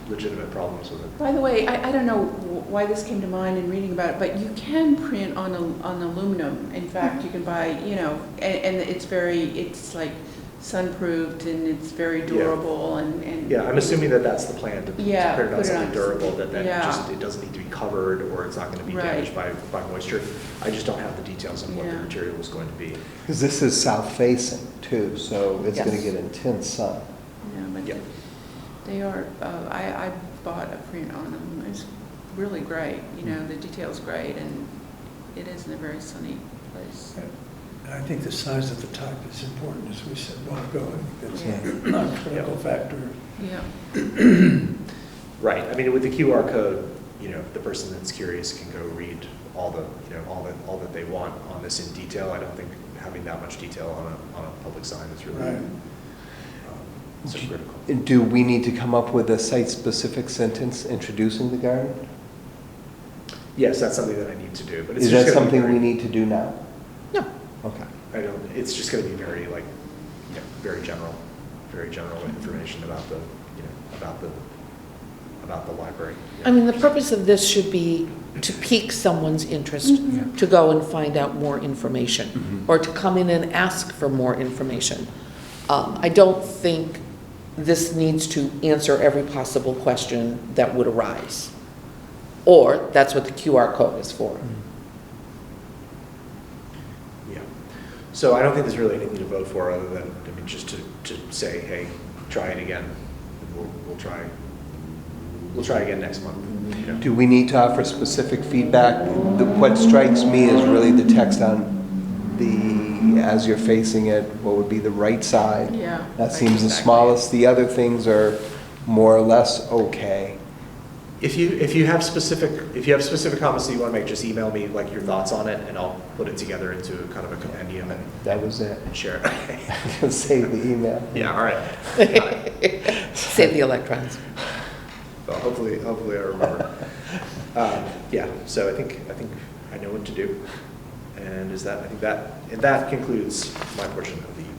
legitimate problems with it. By the way, I don't know why this came to mind in reading about it, but you can print on aluminum. In fact, you can buy, and it's like sun-proofed and it's very durable and. Yeah, I'm assuming that that's the plan, to Yeah, print it on put it something on durable, that yeah. it doesn't need to be covered, or it's not going to be Right. damaged by moisture. I just don't have the details on what the Yeah. material is going to be. Because this is south facing too, so it's gonna Yes. get intense sun. Yeah, but Yeah. they are, I bought a print on them. It's really great, the detail's great and it is in a very sunny place. I think the size of the type is important, as we said a while ago. I think Yeah. that's not a critical factor. Yeah. Right, I mean, with the QR code, the person that's curious can go read all all that they want on this in detail. I don't think having that much detail on a public sign is really Right. so critical. Do we need to come up with a site-specific sentence introducing the garden? Yes, that's something that I need to do, but it's Is just that gonna be something we very- need to do now? No. Okay. I don't, it's just going to be very, very general information about the, about the library. Yeah. I mean, the purpose of this should be to pique someone's interest, to go and find out more information, Mhm. or to come in and ask for more information. I don't think this needs to answer every possible question that would arise. Or that's what the QR code is for. Yeah. So I don't think there's really anything to vote for other than, just to say, hey, try it again. And we'll try again next month. Do we need to offer specific feedback? What strikes me is really the text on as you're facing it, what would be the right side? Yeah. That seems the Exactly. smallest. The other things are more or less okay. If you have specific comments that you want to make, just email me your thoughts on it, and I'll put it together into kind of a compendium That was it. and share it. Save the email. Yeah, all right. Save the electrons. Well, hopefully I remember. Yeah, so I think I know what to do. And I think that concludes my portion of the evening.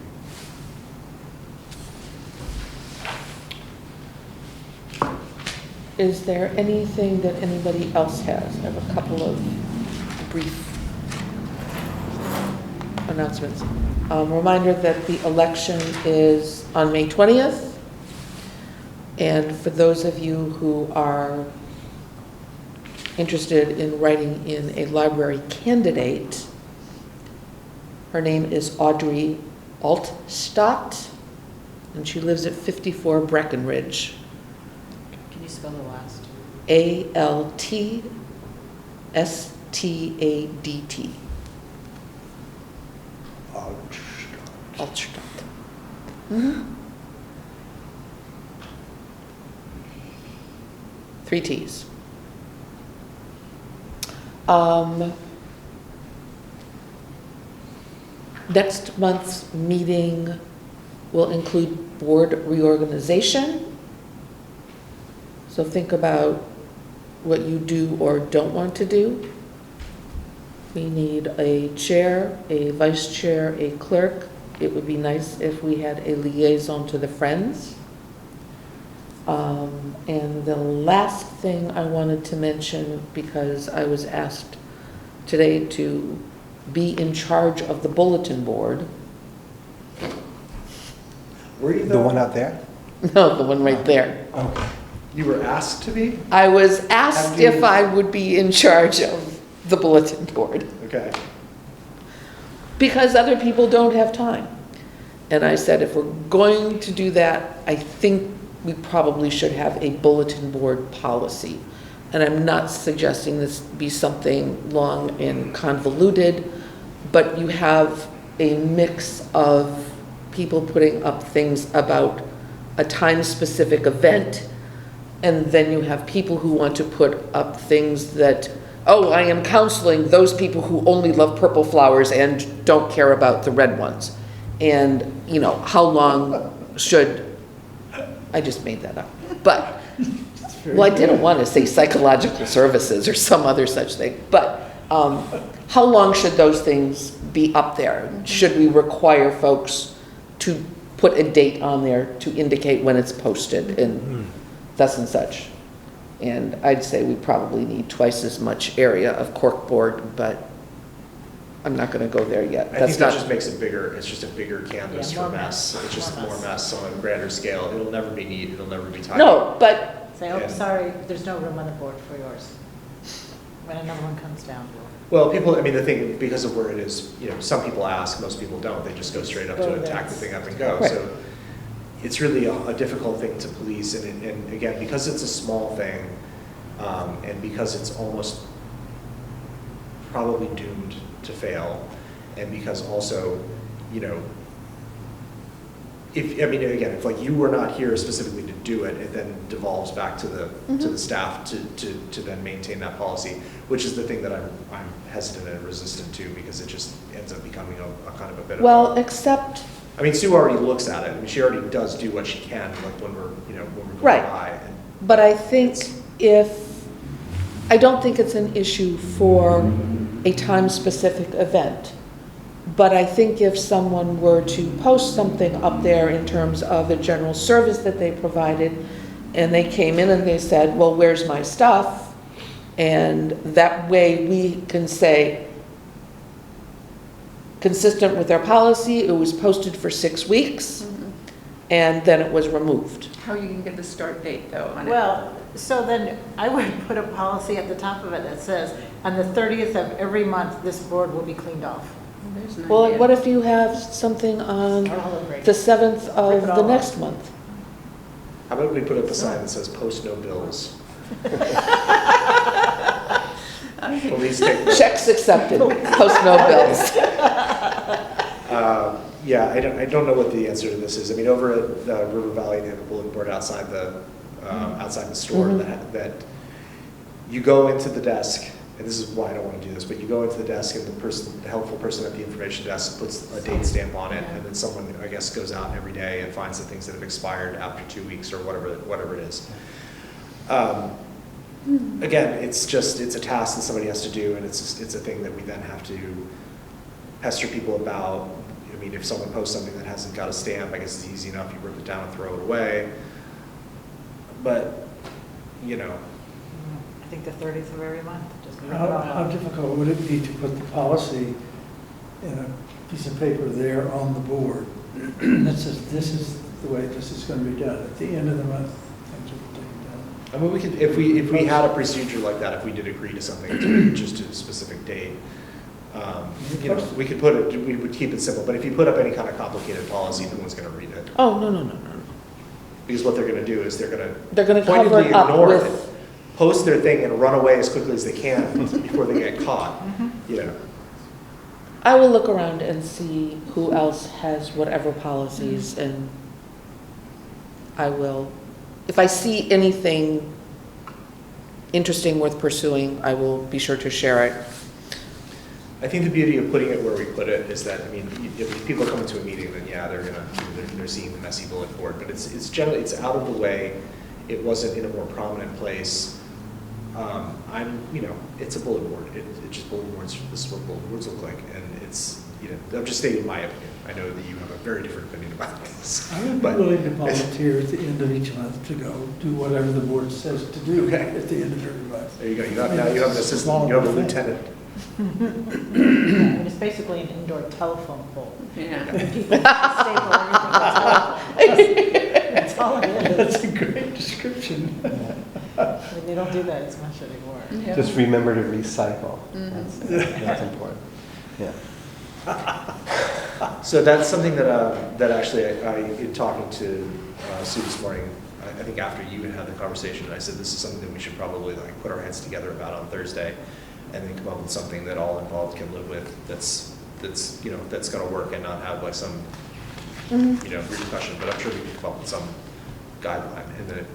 Is there anything that anybody else has? I have a couple of brief announcements. Reminder that the election is on May 20th. And for those of you who are interested in writing in a library candidate, her name is Audrey Altstadt, and she lives at 54 Breckenridge. Can you spell the last? Altstadt. Altstadt. Mhm. 3 T's. Next month's meeting will include board reorganization. So think about what you do or don't want to do. We need a chair, a vice chair, a clerk. It would be nice if we had a liaison to the Friends. And the last thing I wanted to mention, because I was asked today to be in charge of the bulletin board. Were you The one out there? No, the one right there. Okay. You were asked to be? I was asked Have you- if I would be in charge of the bulletin board, Okay. because other people don't have time. And I said, if we're going to do that, I think we probably should have a bulletin board policy. And I'm not suggesting this be something long and convoluted, but you have a mix of people putting up things about a time-specific event, And then you have people who want to put up things that, oh, I am counseling those people who only love purple flowers and don't care about the red ones. And, you know, how long should, I just made that up. But, well, I didn't want to say psychological services or some other such thing. But how long should those things be up there? Should we require folks to put a date on there to indicate when it's posted and thus and such? And I'd say we probably need twice as much area of corkboard, but I'm not gonna go there yet. I think That's that not, just makes it bigger, it's just a bigger canvas Yeah, for more mess. mess. It's just More more mess. mess on a grander scale. It'll never be neat, it'll never be tidy. no, but, Say, oh, Yeah. sorry, there's no room on the board for yours. When another one comes down. Well, people, I mean, the thing, because of where it is, you know, some people ask, most people don't. They just go straight up Go to there. attack the thing up and go. Right. So it's really a difficult thing to police. And again, because it's a small thing, and because it's almost probably doomed to fail, and because also, you know, if, I mean, again, if like you were not here specifically to do it, it then devolves back to the staff to then maintain that policy, which is the thing that I'm hesitant and resistant to, because it just ends up becoming a kind of a bit of well, a, except, I mean, Sue already looks at it. I mean, she already does do what she can, like when we're, you know, when we're going Right. by. And but I think I don't think it's an issue for a time-specific event. But I think if someone were to post something up there in terms of a general service that they provided, and they came in and they said, well, where's my stuff? And that way we can say, consistent with their policy, it was posted for 6 weeks, and then it was removed. How are you gonna get the start date though on it? Well, so then I would put a policy at the top of it that says, on the 30th of every month, this board will be cleaned off. There's an Well, idea. what if you have something on Or all over. the 7th Rip of it the all next off. month? how about we put up a sign that says "Post no bills"? Police take the Checks accepted, post no bills. Yeah, I don't know what the answer to this is. I mean, over at River Valley, they have a bulletin board outside the store Mhm. that you go into the desk, and this is why I don't want to do this, but you go into the desk and the helpful person at the information desk puts a date stamp on it, and then someone, I guess, goes out every day and finds the things that have expired after 2 weeks or whatever it is. Again, it's a task that somebody has to do, and it's a thing that we then have to pester people about. I mean, if someone posts something that hasn't got a stamp, I guess it's easy enough, you rip it down and throw it away. But, you know, I think the 30th of every month, just rip it all How off. difficult would it be to put the policy in a piece of paper there on the board that says, this is the way this is going to be done? At the end of the month, things will be taken down. I mean, we could, if we had a procedure like that, if we did agree to something, to just to a specific date, you know, we could put it, we would keep it simple, but if you put up any kind of complicated policy, no one's gonna read it. Oh, no. Because what they're gonna do is they're gonna Cover pointedly it up ignore it, with, post their thing and run away as quickly as they can before they get caught, you know. I will look around and see who else has whatever policies, and I will, if I see anything interesting worth pursuing, I will be sure to share it. I think the beauty of putting it where we put it is that, I mean, if people come into a meeting, then yeah, they're seeing the messy bullet board, but it's generally, it's out of the way. It wasn't in a more prominent place. You know, it's a bullet board. It just bullet boards, this is what bullet boards look like, and it's, you know, I'm just stating my opinion. I know that you have a very different opinion about this. I would be but- willing to volunteer at the end of each month to go do whatever the board says to do Okay. at the end of every month. There you go. Now you have an assistant, you have a lieutenant. I mean, it's basically an indoor telephone pole. Yeah. People staple everything to telephone. That's all it is. That's a great description. I mean, they don't do that as much anymore. Yeah. Just remember to recycle. That's important. Yeah. So that's something that actually, in talking to Sue this morning, I think after you had the conversation, I said this is something that we should probably like put our heads together about on Thursday, and then come up with something that all involved can live with. That's you know, that's going to work and not have like some you know, repercussion. But I'm sure we can come up with guideline, and then,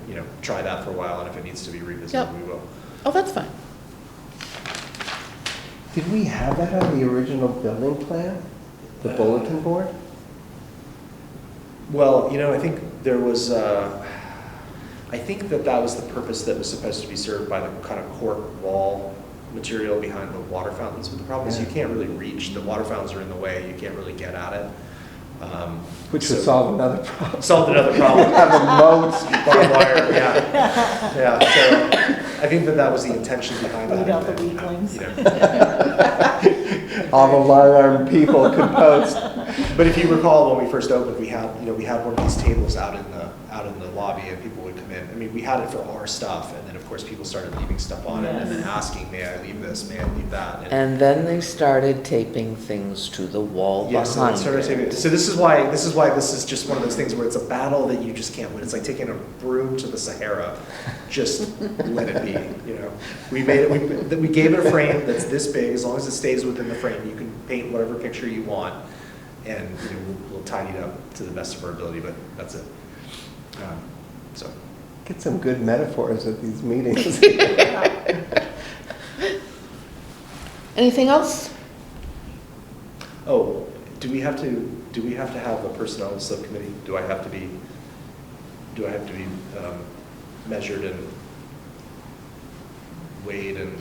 try that for a while, and if it needs to be revisited, Yep. we will. Oh, that's fine. Did we have that on the original building plan? The bulletin board? Well, I think there was, I think that was the purpose that was supposed to be served by the kind of cork wall material behind the water fountains, but the problem is you can't really reach, the water fountains are in the way, you can't really get at it. Which would solve another problem. Solved another problem. Have a moat. Barbed wire, yeah. Yeah, so I think that was the intention behind that. Weed out the and then, weaklings. All the long-armed people could post. But if you recall, when we first opened, we had one of these tables out in the lobby, and people would come in. I mean, we had it for our stuff, and then of course people started leaving stuff on it, and then asking, may I leave this, may I leave that? And then they started taping things to the wall Yeah, so behind it started it. taping. So this is why this is just one of those things where it's a battle that you just can't win. It's like taking a broom to the Sahara. Just let it be. We made it. We gave it a frame that's this big. As long as it stays within the frame, you can paint whatever picture you want, and we'll tidy it up to the best of our ability. But that's it. So. Get some good metaphors at these meetings. Oh, Anything else? do we have to have a personnel subcommittee? Do I have to be measured and weighed and?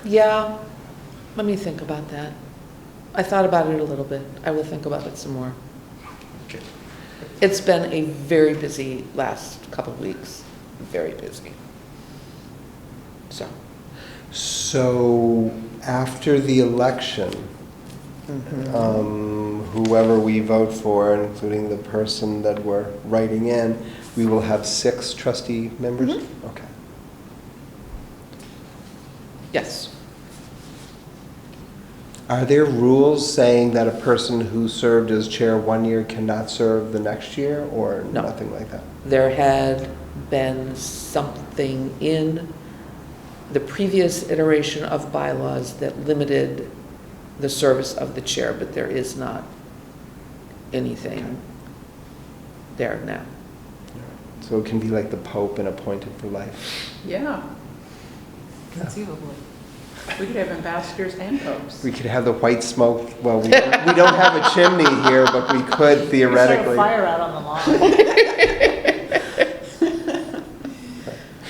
Yeah, let me think about that. I thought about it a little bit. I will think about it some more. Okay. It's been a very busy last couple of weeks, very busy. So after the election, whoever we vote for, including the person that we're writing in, we will have 6 trustee members? Mhm. Okay. Yes. Are there rules saying that a person who served as chair one year cannot serve the next year, or No. nothing like that? There had been something in the previous iteration of bylaws that limited the service of the chair, but there is not anything there now. So it can be like the Pope and appointed for life. Yeah, Conceivably. we could have ambassadors and popes. We could have the white smoke, well, we don't have a chimney here, but we could Start a theoretically. fire out on the lawn.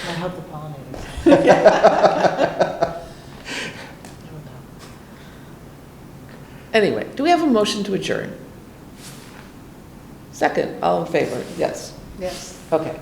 Might help the pollinators. I don't know. Anyway, do we have a motion to adjourn? Second, all in favor? Yes. Yes. Okay.